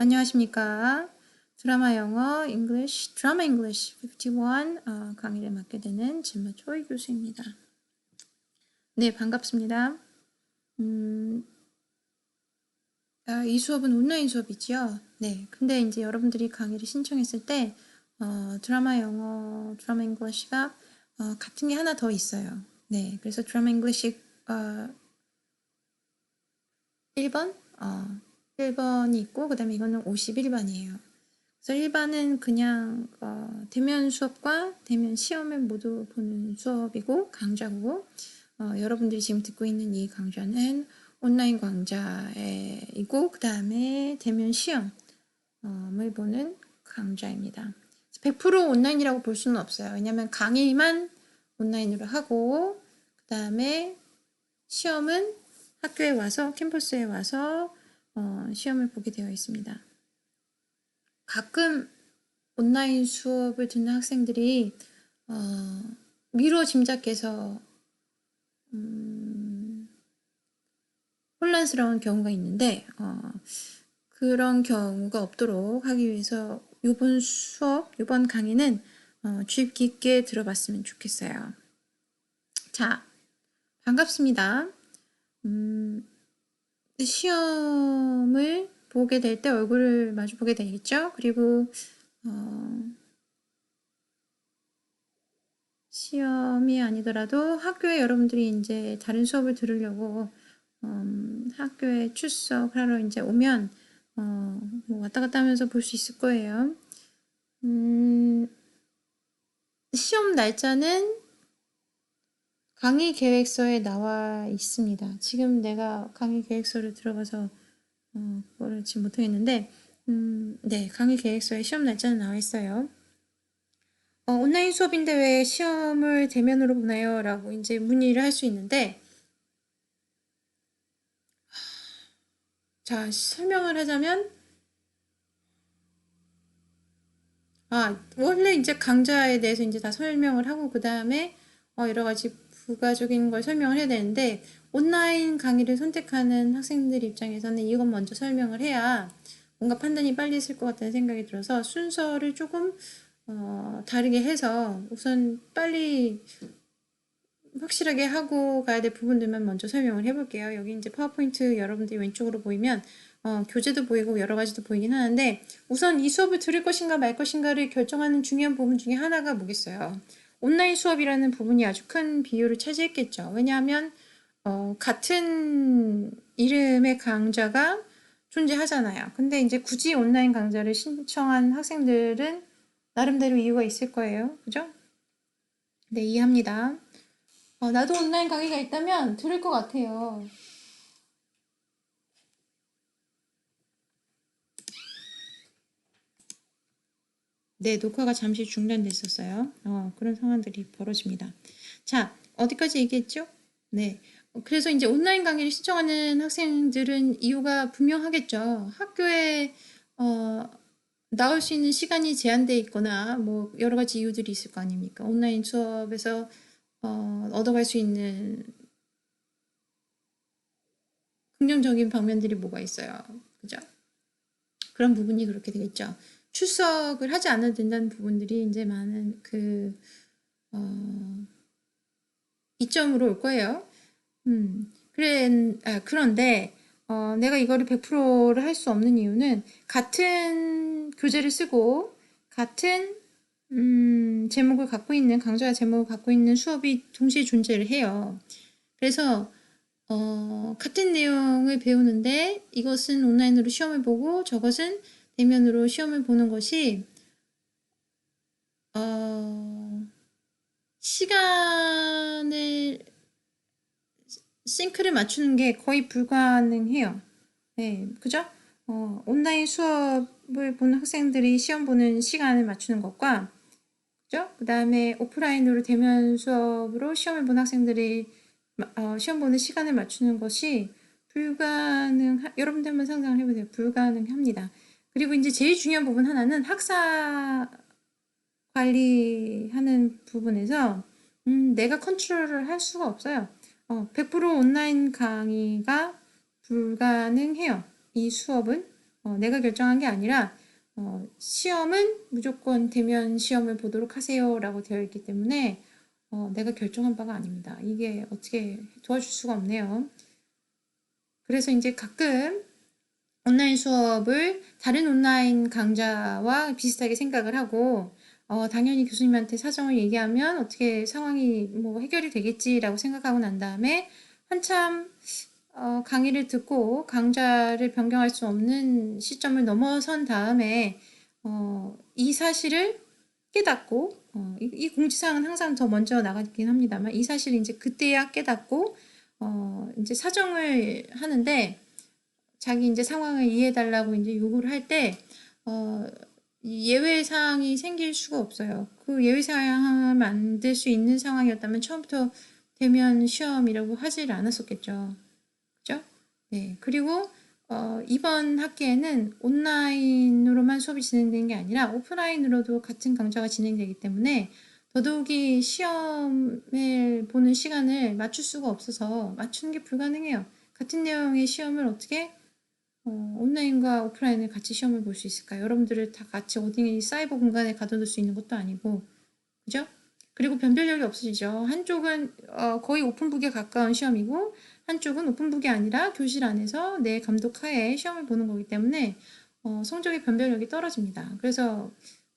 안녕하십니까. 드라마 영어 드라마 English 51 강의를 맡게 되는 진마초이 교수입니다. 네, 반갑습니다. 이 수업은 온라인 수업이지요. 네, 근데 이제 여러분들이 강의를 신청했을 때 드라마 English가 같은 게 하나 더 있어요. 네, 그래서 드라마 English 1번 1번이 있고 그 다음에 이거는 51번이에요. 그래서 1반은 그냥 대면 수업과 대면 시험을 모두 보는 수업이고 강좌고 여러분들이 지금 듣고 있는 이 강좌는 온라인 강좌이고 그 다음에 대면 시험을 보는 강좌입니다. 100% 온라인이라고 볼 수는 없어요. 왜냐하면 강의만 온라인으로 하고 그 다음에 시험은 학교에 와서 캠퍼스에 와서 시험을 보게 되어 있습니다. 가끔 온라인 수업을 듣는 학생들이 미뤄 짐작해서 혼란스러운 경우가 있는데 그런 경우가 없도록 하기 위해서 이번 강의는 주의 깊게 들어봤으면 좋겠어요. 자, 반갑습니다. 시험을 보게 될 때 얼굴을 마주 보게 되겠죠. 그리고 시험이 아니더라도 학교에 여러분들이 이제 다른 수업을 들으려고 학교에 출석하러 이제 오면 뭐 왔다 갔다 하면서 볼 수 있을 거예요. 시험 날짜는 강의 계획서에 나와 있습니다. 지금 내가 강의 계획서를 들어가서 그거를 지금 못하겠는데 네, 강의 계획서에 시험 날짜는 나와 있어요. 온라인 수업인데 왜 시험을 대면으로 보나요? 라고 이제 문의를 할 수 있는데 자, 설명을 하자면 원래 이제 강좌에 대해서 이제 다 설명을 하고 그 다음에 여러 가지 부가적인 걸 설명을 해야 되는데 온라인 강의를 선택하는 학생들 입장에서는 이건 먼저 설명을 해야 뭔가 판단이 빨리 있을 것 같다는 생각이 들어서 순서를 조금 다르게 해서 우선 빨리 확실하게 하고 가야 될 부분들만 먼저 설명을 해볼게요. 여기 이제 파워포인트 여러분들이 왼쪽으로 보이면 교재도 보이고 여러 가지도 보이긴 하는데 우선 이 수업을 들을 것인가 말 것인가를 결정하는 중요한 부분 중에 하나가 뭐겠어요. 온라인 수업이라는 부분이 아주 큰 비율을 차지했겠죠. 왜냐하면 같은 이름의 강좌가 존재하잖아요. 근데 이제 굳이 온라인 강좌를 신청한 학생들은 나름대로 이유가 있을 거예요. 그죠? 네, 이해합니다. 나도 온라인 강의가 있다면 들을 것 같아요. 네, 녹화가 잠시 중단됐었어요. 그런 상황들이 벌어집니다. 자, 어디까지 얘기했죠? 네. 그래서 이제 온라인 강의를 신청하는 학생들은 이유가 분명하겠죠. 학교에 나올 수 있는 시간이 제한돼 있거나 뭐 여러 가지 이유들이 있을 거 아닙니까? 온라인 수업에서 얻어갈 수 있는 긍정적인 방면들이 뭐가 있어요. 그죠? 그런 부분이 그렇게 되겠죠. 출석을 하지 않아도 된다는 부분들이 이제 많은 이점으로 올 거예요. 그런데 내가 이거를 100%를 할 수 없는 이유는 같은 교재를 쓰고 같은 제목을 갖고 있는 강좌 제목을 갖고 있는 수업이 동시에 존재를 해요. 그래서 같은 내용을 배우는데 이것은 온라인으로 시험을 보고 저것은 대면으로 시험을 보는 것이 시간을 싱크를 맞추는 게 거의 불가능해요. 네, 그죠? 온라인 수업을 보는 학생들이 시험 보는 시간을 맞추는 것과 그죠? 그 다음에 오프라인으로 대면 수업으로 시험을 보는 학생들이 시험 보는 시간을 맞추는 것이 여러분들 한번 상상을 해보세요. 불가능합니다. 그리고 이제 제일 중요한 부분 하나는 학사 관리하는 부분에서 내가 컨트롤을 할 수가 없어요. 100% 온라인 강의가 불가능해요. 이 수업은 내가 결정한 게 아니라 시험은 무조건 대면 시험을 보도록 하세요 라고 되어 있기 때문에 내가 결정한 바가 아닙니다. 이게 어떻게 도와줄 수가 없네요. 그래서 이제 가끔 온라인 수업을 다른 온라인 강좌와 비슷하게 생각을 하고 당연히 교수님한테 사정을 얘기하면 어떻게 상황이 뭐 해결이 되겠지라고 생각하고 난 다음에 한참 강의를 듣고 강좌를 변경할 수 없는 시점을 넘어선 다음에 이 사실을 깨닫고 이 공지사항은 항상 더 먼저 나가긴 합니다만 이 사실을 이제 그때야 깨닫고 이제 사정을 하는데 자기 이제 상황을 이해해달라고 이제 요구를 할 때 예외 사항이 생길 수가 없어요. 그 예외 사항을 만들 수 있는 상황이었다면 처음부터 대면 시험이라고 하지를 않았었겠죠. 그죠? 네. 그리고 이번 학기에는 온라인으로만 수업이 진행되는 게 아니라 오프라인으로도 같은 강좌가 진행되기 때문에 더더욱이 시험을 보는 시간을 맞출 수가 없어서 맞추는 게 불가능해요. 같은 내용의 시험을 어떻게 온라인과 오프라인을 같이 시험을 볼 수 있을까요? 여러분들을 다 같이 어디 사이버 공간에 가둬둘 수 있는 것도 아니고, 그죠? 그리고 변별력이 없으시죠. 한쪽은 거의 오픈북에 가까운 시험이고 한쪽은 오픈북이 아니라 교실 안에서 내 감독하에 시험을 보는 거기 때문에 성적의 변별력이 떨어집니다. 그래서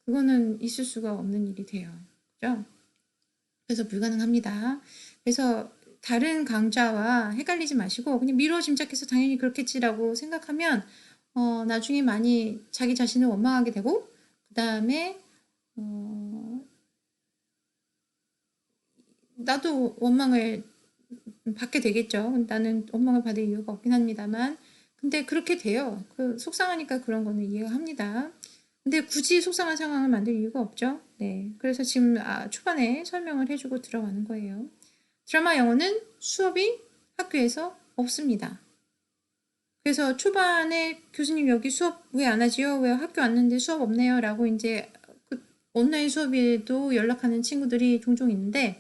그거는 있을 수가 없는 일이 돼요. 그죠? 그래서 불가능합니다. 그래서 다른 강좌와 헷갈리지 마시고 그냥 미루어 짐작해서 당연히 그렇겠지라고 생각하면 나중에 많이 자기 자신을 원망하게 되고 그 다음에 나도 원망을 받게 되겠죠. 나는 원망을 받을 이유가 없긴 합니다만 근데 그렇게 돼요. 속상하니까 그런 거는 이해가 합니다. 근데 굳이 속상한 상황을 만들 이유가 없죠. 네, 그래서 지금 초반에 설명을 해주고 들어가는 거예요. 드라마 영어는 수업이 학교에서 없습니다. 그래서 초반에 교수님 여기 수업 왜 안 하지요? 왜 학교 왔는데 수업 없네요? 라고 이제 온라인 수업에도 연락하는 친구들이 종종 있는데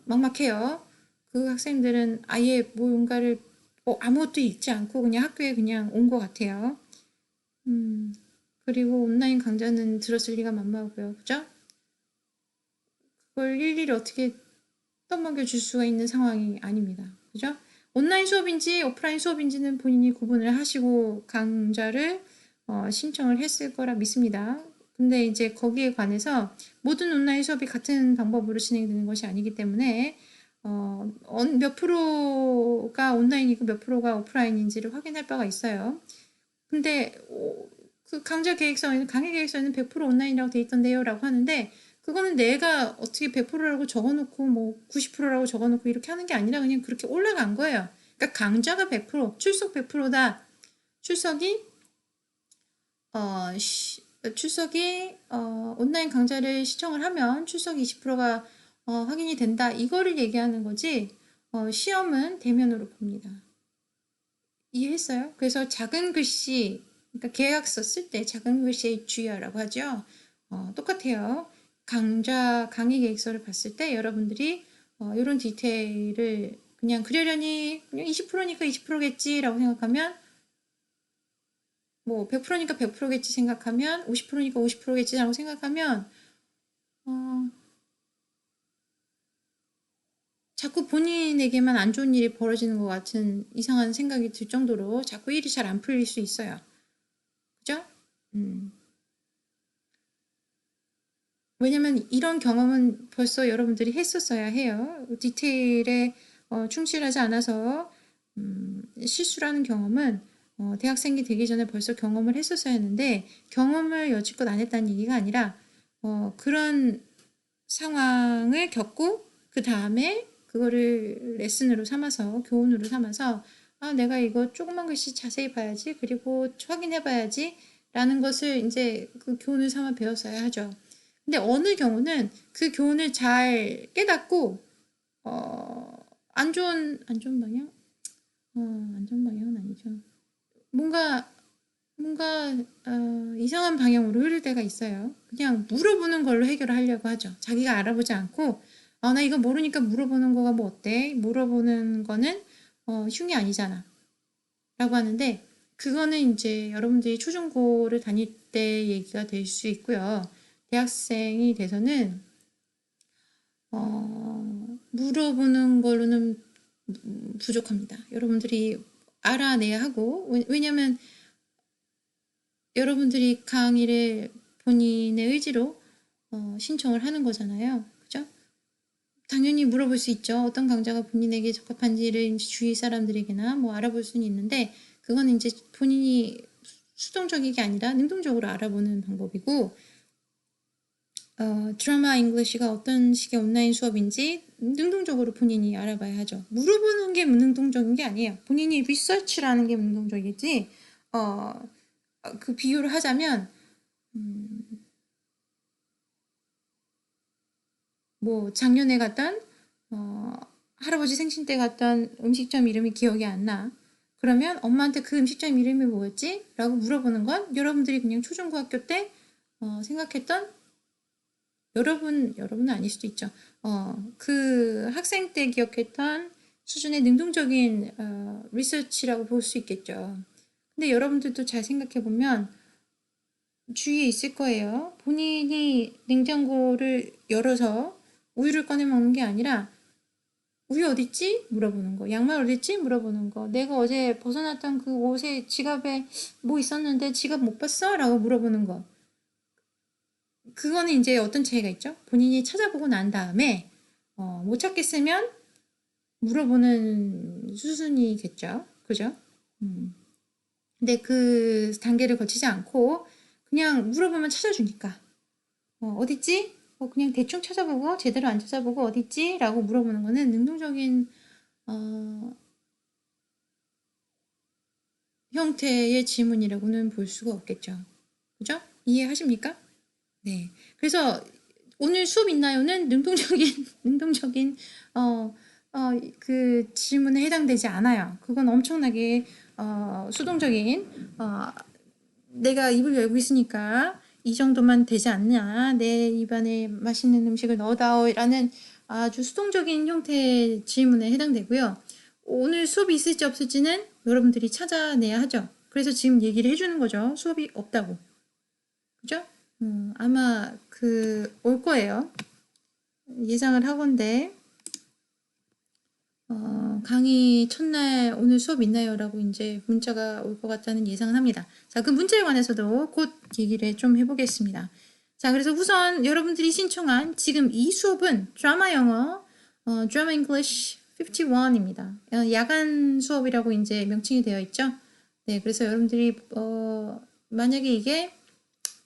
막막해요. 그 학생들은 아예 뭔가를 아무것도 읽지 않고 그냥 학교에 그냥 온 것 같아요. 그리고 온라인 강좌는 들었을 리가 만무하고요. 그죠? 그걸 일일이 어떻게 떠먹여 줄 수가 있는 상황이 아닙니다. 그죠? 온라인 수업인지 오프라인 수업인지는 본인이 구분을 하시고 강좌를 신청을 했을 거라 믿습니다. 근데 이제 거기에 관해서 모든 온라인 수업이 같은 방법으로 진행되는 것이 아니기 때문에 몇 프로가 온라인이고 몇 프로가 오프라인인지를 확인할 바가 있어요. 근데 그 강좌 계획서에는 강의 계획서에는 100% 온라인이라고 돼 있던데요 라고 하는데 그거는 내가 어떻게 100%라고 적어놓고 뭐 90%라고 적어놓고 이렇게 하는 게 아니라 그냥 그렇게 올라간 거예요. 그러니까 강좌가 100%, 출석 100%다. 출석이 온라인 강좌를 시청을 하면 출석이 20%가 확인이 된다. 이거를 얘기하는 거지. 시험은 대면으로 봅니다. 이해했어요? 그래서 작은 글씨, 그러니까 계약서 쓸 때 작은 글씨에 주의하라고 하죠. 똑같아요. 강의 계획서를 봤을 때 여러분들이 이런 디테일을 그냥 그러려니 그냥 20%니까 20%겠지라고 생각하면 뭐 100%니까 100%겠지 생각하면 50%니까 50%겠지라고 생각하면 자꾸 본인에게만 안 좋은 일이 벌어지는 것 같은 이상한 생각이 들 정도로 자꾸 일이 잘 안 풀릴 수 있어요. 그죠? 왜냐면 이런 경험은 벌써 여러분들이 했었어야 해요. 디테일에 충실하지 않아서 실수라는 경험은 대학생이 되기 전에 벌써 경험을 했었어야 했는데 경험을 여지껏 안 했다는 얘기가 아니라 그런 상황을 겪고 그 다음에 그거를 레슨으로 삼아서 교훈으로 삼아서 내가 이거 조그만 글씨 자세히 봐야지 그리고 확인해 봐야지 라는 것을 이제 그 교훈을 삼아 배웠어야 하죠. 근데 어느 경우는 그 교훈을 잘 깨닫고 안 좋은 방향? 안 좋은 방향은 아니죠. 뭔가 이상한 방향으로 흐를 때가 있어요. 그냥 물어보는 걸로 해결을 하려고 하죠. 자기가 알아보지 않고 나 이거 모르니까 물어보는 거가 뭐 어때? 물어보는 거는 흉이 아니잖아. 라고 하는데 그거는 이제 여러분들이 초중고를 다닐 때 얘기가 될 수 있고요. 대학생이 돼서는 물어보는 걸로는 부족합니다. 여러분들이 알아내야 하고, 왜냐면 여러분들이 강의를 본인의 의지로 신청을 하는 거잖아요. 그죠? 당연히 물어볼 수 있죠. 어떤 강좌가 본인에게 적합한지를 주위 사람들에게나 뭐 알아볼 수는 있는데, 그거는 이제 본인이 수동적인 게 아니라 능동적으로 알아보는 방법이고, 드라마 잉글리시가 어떤 식의 온라인 수업인지 능동적으로 본인이 알아봐야 하죠. 물어보는 게 능동적인 게 아니에요. 본인이 리서치를 하는 게 능동적이지, 그 비유를 하자면, 뭐 작년에 갔던 할아버지 생신 때 갔던 음식점 이름이 기억이 안 나. 그러면 엄마한테 그 음식점 이름이 뭐였지? 라고 물어보는 건 여러분들이 그냥 초중고학교 때 생각했던 여러분은 아닐 수도 있죠. 그 학생 때 기억했던 수준의 능동적인 리서치라고 볼 수 있겠죠. 근데 여러분들도 잘 생각해 보면 주위에 있을 거예요. 본인이 냉장고를 열어서 우유를 꺼내 먹는 게 아니라 우유 어딨지? 물어보는 거. 양말 어딨지? 물어보는 거. 내가 어제 벗어났던 그 옷에 지갑에 뭐 있었는데 지갑 못 봤어? 라고 물어보는 거. 그거는 이제 어떤 차이가 있죠? 본인이 찾아보고 난 다음에 못 찾겠으면 물어보는 수순이겠죠. 그죠? 근데 그 단계를 거치지 않고 그냥 물어보면 찾아주니까 어딨지? 그냥 대충 찾아보고 제대로 안 찾아보고 어딨지? 라고 물어보는 거는 능동적인 형태의 질문이라고는 볼 수가 없겠죠. 그죠? 이해하십니까? 네. 그래서 오늘 수업 있나요는 능동적인 그 질문에 해당되지 않아요. 그건 엄청나게 수동적인 내가 입을 열고 있으니까 이 정도만 되지 않냐, 내 입안에 맛있는 음식을 넣어다오라는 아주 수동적인 형태의 질문에 해당되고요. 오늘 수업이 있을지 없을지는 여러분들이 찾아내야 하죠. 그래서 지금 얘기를 해주는 거죠. 수업이 없다고. 그죠? 아마 올 거예요. 예상을 하건대 강의 첫날 오늘 수업 있나요? 라고 이제 문자가 올 것 같다는 예상을 합니다. 자, 그 문제에 관해서도 곧 얘기를 좀 해보겠습니다. 자, 그래서 우선 여러분들이 신청한 지금 이 수업은 드라마 영어, 드라마 잉글리시 51입니다. 야간 수업이라고 이제 명칭이 되어 있죠. 네, 그래서 여러분들이 만약에 이게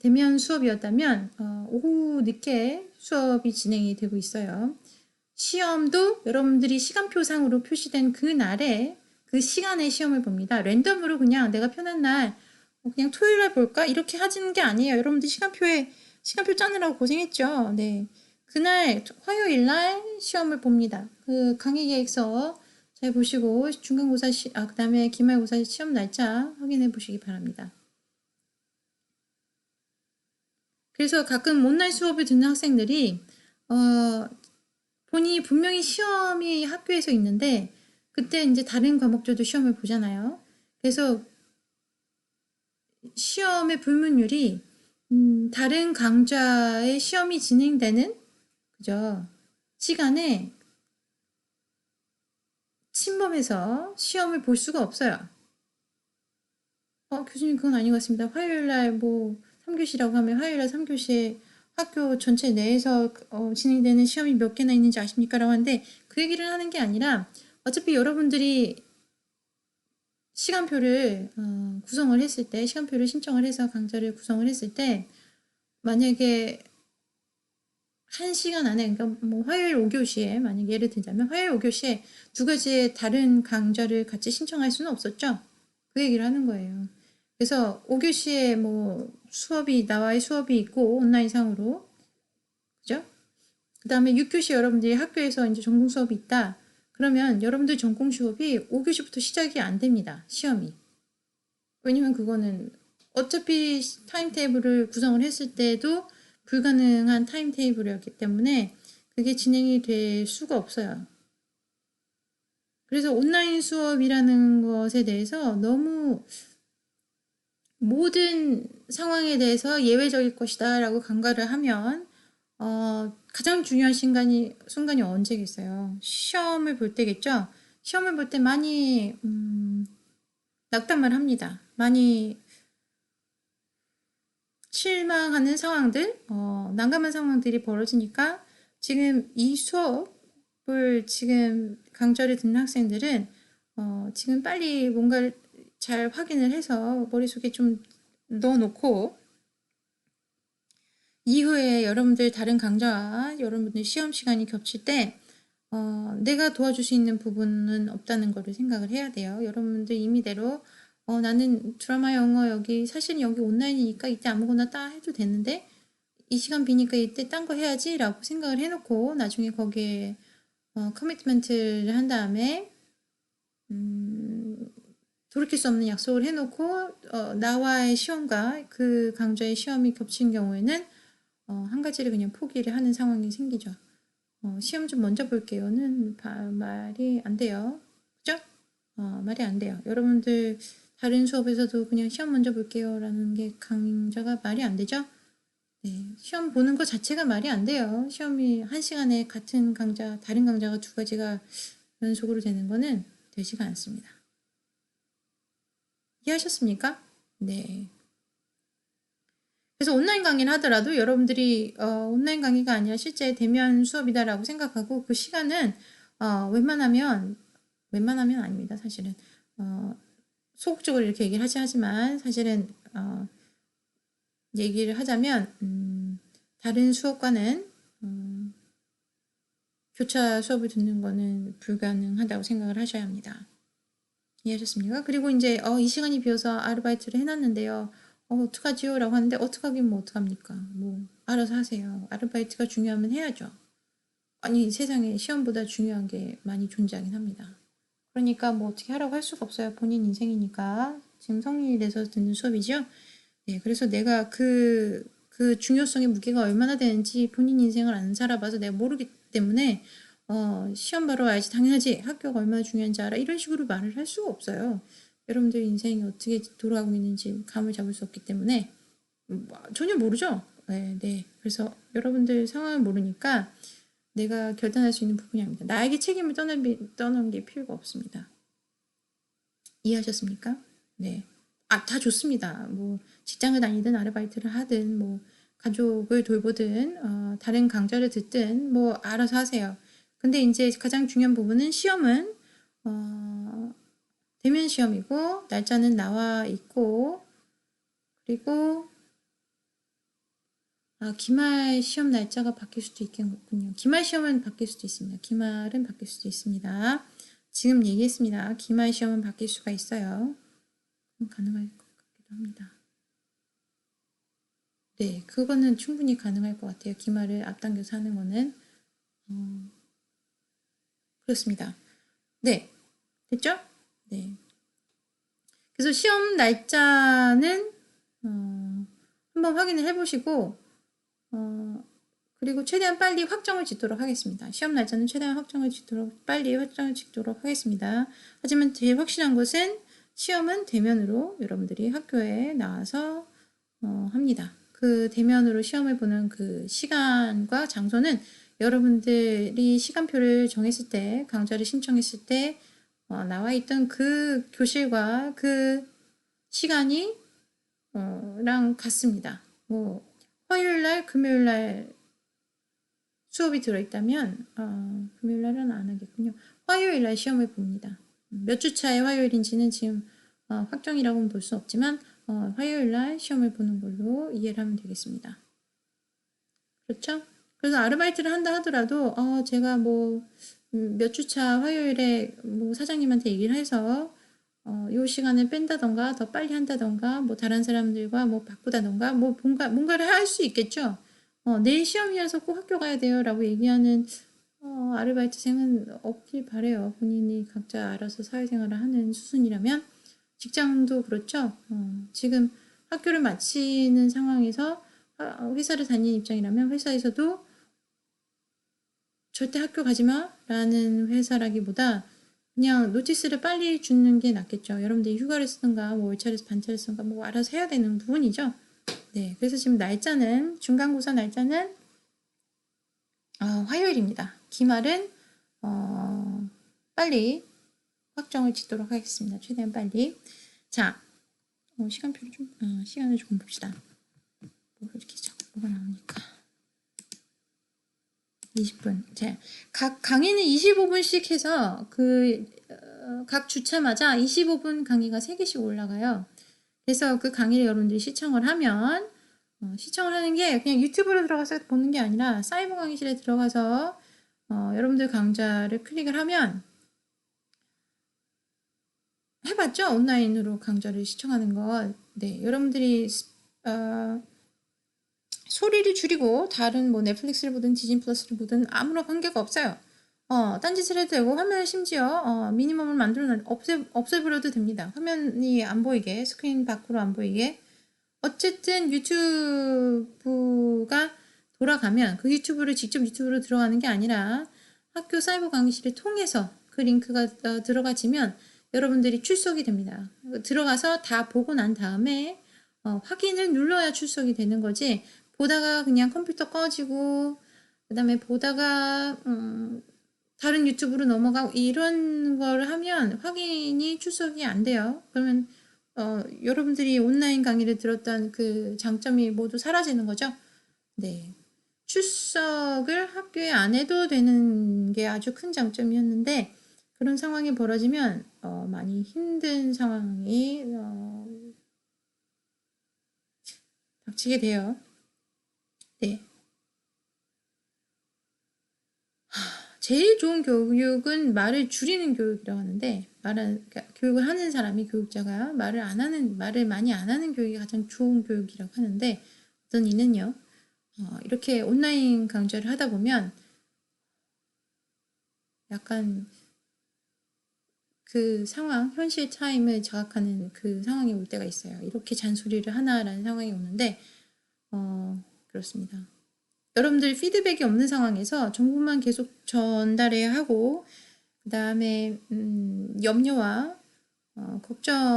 대면 수업이었다면 오후 늦게 수업이 진행이 되고 있어요. 시험도 여러분들이 시간표상으로 표시된 그 날에 그 시간에 시험을 봅니다. 랜덤으로 그냥 내가 편한 날 그냥 토요일 날 볼까? 이렇게 하시는 게 아니에요. 여러분들 시간표 짜느라고 고생했죠. 네. 그날 화요일 날 시험을 봅니다. 그 강의 계획서 잘 보시고 중간고사 그다음에 기말고사 시험 날짜 확인해 보시기 바랍니다. 그래서 가끔 온라인 수업을 듣는 학생들이 본인이 분명히 시험이 학교에서 있는데 그때 이제 다른 과목들도 시험을 보잖아요. 그래서 시험의 불문율이 다른 강좌의 시험이 진행되는 그죠? 시간에 침범해서 시험을 볼 수가 없어요. 교수님 그건 아닌 것 같습니다. 화요일날 뭐 3교시라고 하면 화요일날 3교시에 학교 전체 내에서 진행되는 시험이 몇 개나 있는지 아십니까? 라고 하는데 그 얘기를 하는 게 아니라 어차피 여러분들이 시간표를 구성을 했을 때 시간표를 신청을 해서 강좌를 구성을 했을 때 만약에 1시간 안에 그러니까 뭐 화요일 5교시에 만약 예를 들자면 화요일 5교시에 두 가지의 다른 강좌를 같이 신청할 수는 없었죠. 그 얘기를 하는 거예요. 그래서 5교시에 뭐 나와의 수업이 있고 온라인상으로 그죠? 그 다음에 6교시 여러분들이 학교에서 이제 전공 수업이 있다. 그러면 여러분들 전공 수업이 5교시부터 시작이 안 됩니다. 시험이. 왜냐면 그거는 어차피 타임테이블을 구성을 했을 때도 불가능한 타임테이블이었기 때문에 그게 진행이 될 수가 없어요. 그래서 온라인 수업이라는 것에 대해서 너무 모든 상황에 대해서 예외적일 것이다 라고 간과를 하면 가장 중요한 순간이 언제겠어요? 시험을 볼 때겠죠? 시험을 볼 때 많이 낙담을 합니다. 많이 실망하는 상황들, 난감한 상황들이 벌어지니까 지금 이 수업을 지금 강좌를 듣는 학생들은 지금 빨리 뭔가를 잘 확인을 해서 머릿속에 좀 넣어놓고 이후에 여러분들 다른 강좌와 여러분들 시험 시간이 겹칠 때 내가 도와줄 수 있는 부분은 없다는 거를 생각을 해야 돼요. 여러분들 임의대로 나는 드라마 영어 여기 사실 여기 온라인이니까 이때 아무거나 따 해도 되는데 이 시간 비니까 이때 딴 거 해야지 라고 생각을 해놓고 나중에 거기에 커미트먼트를 한 다음에 돌이킬 수 없는 약속을 해놓고 나와의 시험과 그 강좌의 시험이 겹친 경우에는 한 가지를 그냥 포기를 하는 상황이 생기죠. 시험 좀 먼저 볼게요는 말이 안 돼요. 그죠? 말이 안 돼요. 여러분들 다른 수업에서도 그냥 시험 먼저 볼게요 라는 게 강좌가 말이 안 되죠? 네, 시험 보는 것 자체가 말이 안 돼요. 시험이 한 시간에 같은 강좌, 다른 강좌가 두 가지가 연속으로 되는 거는 되지가 않습니다. 이해하셨습니까? 네. 그래서 온라인 강의를 하더라도 여러분들이 온라인 강의가 아니라 실제 대면 수업이다라고 생각하고 그 시간은 웬만하면 아닙니다. 사실은 소극적으로 이렇게 얘기를 하지만 사실은 얘기를 하자면 다른 수업과는 교차 수업을 듣는 거는 불가능하다고 생각을 하셔야 합니다. 이해하셨습니까? 그리고 이제 이 시간이 비어서 아르바이트를 해놨는데요. 어떡하지요? 라고 하는데 어떡하긴 뭐 어떡합니까? 뭐 알아서 하세요. 아르바이트가 중요하면 해야죠. 아니 세상에 시험보다 중요한 게 많이 존재하긴 합니다. 그러니까 뭐 어떻게 하라고 할 수가 없어요. 본인 인생이니까. 지금 성인이 돼서 듣는 수업이죠. 네, 그래서 내가 그 중요성의 무게가 얼마나 되는지 본인 인생을 안 살아봐서 내가 모르기 때문에 시험 보러 와야지 당연하지 학교가 얼마나 중요한지 알아 이런 식으로 말을 할 수가 없어요. 여러분들 인생이 어떻게 돌아가고 있는지 감을 잡을 수 없기 때문에 전혀 모르죠. 네. 그래서 여러분들 상황을 모르니까 내가 결단할 수 있는 부분이 아닙니다. 나에게 책임을 떠넘길 필요가 없습니다. 이해하셨습니까? 네. 다 좋습니다. 뭐 직장을 다니든 아르바이트를 하든 뭐 가족을 돌보든 다른 강좌를 듣든 뭐 알아서 하세요. 근데 이제 가장 중요한 부분은 시험은 대면 시험이고 날짜는 나와 있고 그리고 기말 시험 날짜가 바뀔 수도 있겠군요. 기말 시험은 바뀔 수도 있습니다. 기말은 바뀔 수도 있습니다. 지금 얘기했습니다. 기말 시험은 바뀔 수가 있어요. 가능할 것 같기도 합니다. 네, 그거는 충분히 가능할 것 같아요. 기말을 앞당겨서 하는 거는. 그렇습니다. 네, 됐죠? 네. 그래서 시험 날짜는 한번 확인을 해보시고 그리고 최대한 빨리 확정을 짓도록 하겠습니다. 시험 날짜는 최대한 빨리 확정을 짓도록 하겠습니다. 하지만 제일 확실한 것은 시험은 대면으로 여러분들이 학교에 나와서 합니다. 그 대면으로 시험을 보는 그 시간과 장소는 여러분들이 시간표를 정했을 때, 강좌를 신청했을 때 나와 있던 그 교실과 그 시간이 랑 같습니다. 뭐 화요일날, 금요일날 수업이 들어있다면 금요일날은 안 하겠군요. 화요일날 시험을 봅니다. 몇 주 차의 화요일인지는 지금 확정이라고는 볼 수 없지만 화요일날 시험을 보는 걸로 이해를 하면 되겠습니다. 그렇죠? 그래서 아르바이트를 한다 하더라도 제가 뭐 몇 주 차 화요일에 뭐 사장님한테 얘기를 해서 요 시간을 뺀다던가 더 빨리 한다던가 뭐 다른 사람들과 뭐 바꾸다던가 뭐 뭔가를 할 수 있겠죠. 내일 시험이라서 꼭 학교 가야 돼요 라고 얘기하는 아르바이트생은 없길 바래요. 본인이 각자 알아서 사회생활을 하는 수순이라면 직장도 그렇죠. 지금 학교를 마치는 상황에서 회사를 다니는 입장이라면 회사에서도 절대 학교 가지마 라는 회사라기보다 그냥 노티스를 빨리 주는 게 낫겠죠. 여러분들이 휴가를 쓰든가 뭐 월차를 반차를 쓰든가 뭐 알아서 해야 되는 부분이죠. 네, 그래서 지금 날짜는 중간고사 날짜는 화요일입니다. 기말은 빨리 확정을 짓도록 하겠습니다. 최대한 빨리. 자, 시간표를 시간을 조금 봅시다. 뭐 이렇게 자꾸 뭐가 나오니까. 20분. 각 강의는 25분씩 해서 각 주차마다 25분 강의가 3개씩 올라가요. 그래서 그 강의를 여러분들이 시청을 하면 시청을 하는 게 그냥 유튜브로 들어가서 보는 게 아니라 사이버 강의실에 들어가서 여러분들 강좌를 클릭을 하면 해봤죠? 온라인으로 강좌를 시청하는 것. 네, 여러분들이 소리를 줄이고 다른 뭐 넷플릭스를 보든 디즈니 플러스를 보든 아무런 관계가 없어요. 딴짓을 해도 되고 화면을 심지어 미니멈을 만들어 없애버려도 됩니다. 화면이 안 보이게, 스크린 밖으로 안 보이게. 어쨌든 유튜브가 돌아가면 그 유튜브를 직접 유튜브로 들어가는 게 아니라 학교 사이버 강의실을 통해서 그 링크가 들어가지면 여러분들이 출석이 됩니다. 들어가서 다 보고 난 다음에 확인을 눌러야 출석이 되는 거지. 보다가 그냥 컴퓨터 꺼지고 그다음에 보다가 다른 유튜브로 넘어가고 이런 걸 하면 확인이 출석이 안 돼요. 그러면 여러분들이 온라인 강의를 들었던 그 장점이 모두 사라지는 거죠. 네. 출석을 학교에 안 해도 되는 게 아주 큰 장점이었는데 그런 상황이 벌어지면 많이 힘든 상황이 닥치게 돼요. 네. 제일 좋은 교육은 말을 줄이는 교육이라고 하는데 그러니까 교육을 하는 사람이 교육자가 말을 많이 안 하는 교육이 가장 좋은 교육이라고 하는데 어떤 이는요. 이렇게 온라인 강좌를 하다 보면 약간 그 상황, 현실 타임을 자각하는 그 상황이 올 때가 있어요. 이렇게 잔소리를 하나라는 상황이 오는데 그렇습니다. 여러분들 피드백이 없는 상황에서 정보만 계속 전달해야 하고 그 다음에 염려와 걱정을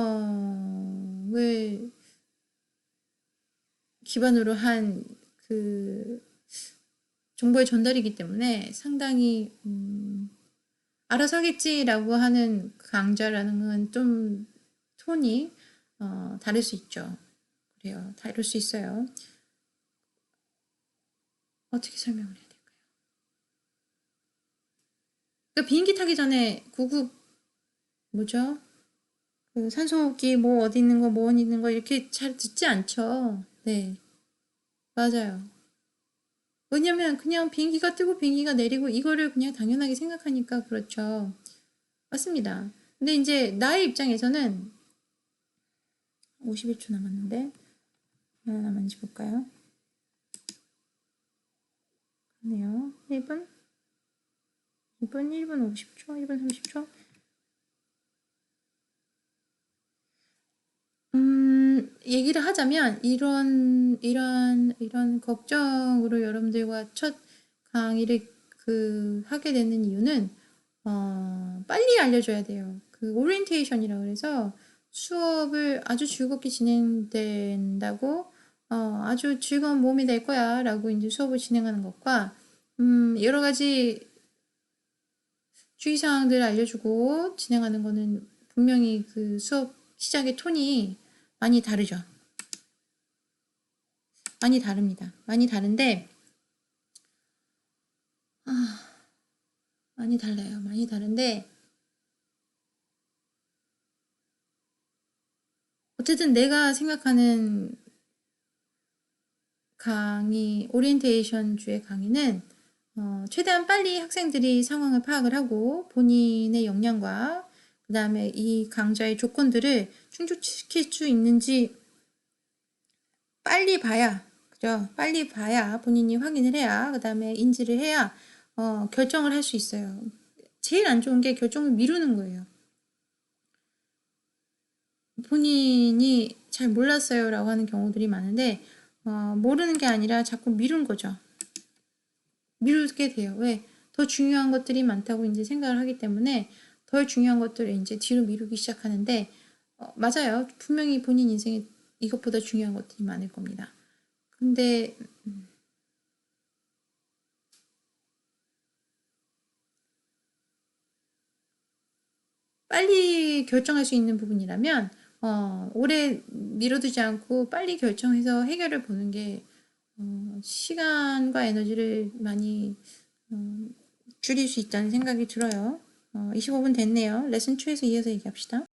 기반으로 한 그 정보의 전달이기 때문에 상당히 알아서 하겠지라고 하는 강좌라는 건 좀 톤이 다를 수 있죠. 그래요. 다를 수 있어요. 어떻게 설명을 해야 될까요? 그러니까 비행기 타기 전에 구급 뭐죠? 그 산소호흡기 뭐 어디 있는 거, 뭐 어디 있는 거 이렇게 잘 듣지 않죠. 네, 맞아요. 왜냐면 그냥 비행기가 뜨고 비행기가 내리고 이거를 그냥 당연하게 생각하니까 그렇죠. 맞습니다. 근데 이제 나의 입장에서는 51초 남았는데 얼마나 남았는지 볼까요? 그러네요. 1분? 2분, 1분 50초, 1분 30초. 얘기를 하자면 이런 걱정으로 여러분들과 첫 강의를 하게 되는 이유는 빨리 알려줘야 돼요. 그 오리엔테이션이라고 그래서 수업을 아주 즐겁게 진행된다고 아주 즐거운 모험이 될 거야 라고 이제 수업을 진행하는 것과 여러 가지 주의사항들을 알려주고 진행하는 거는 분명히 그 수업 시작의 톤이 많이 다르죠. 많이 다릅니다. 많이 다른데 많이 달라요. 많이 다른데 어쨌든 내가 생각하는 강의, 오리엔테이션 주의 강의는 최대한 빨리 학생들이 상황을 파악을 하고 본인의 역량과 그 다음에 이 강좌의 조건들을 충족시킬 수 있는지 빨리 봐야, 그죠? 빨리 봐야 본인이 확인을 해야, 그 다음에 인지를 해야 결정을 할 수 있어요. 제일 안 좋은 게 결정을 미루는 거예요. 본인이 잘 몰랐어요 라고 하는 경우들이 많은데 모르는 게 아니라 자꾸 미룬 거죠. 미루게 돼요. 왜? 더 중요한 것들이 많다고 이제 생각을 하기 때문에 덜 중요한 것들을 이제 뒤로 미루기 시작하는데 맞아요. 분명히 본인 인생에 이것보다 중요한 것들이 많을 겁니다. 근데 빨리 결정할 수 있는 부분이라면 오래 미뤄두지 않고 빨리 결정해서 해결을 보는 게 시간과 에너지를 많이 줄일 수 있다는 생각이 들어요. 25분 됐네요. 레슨 2에서 이어서 얘기합시다.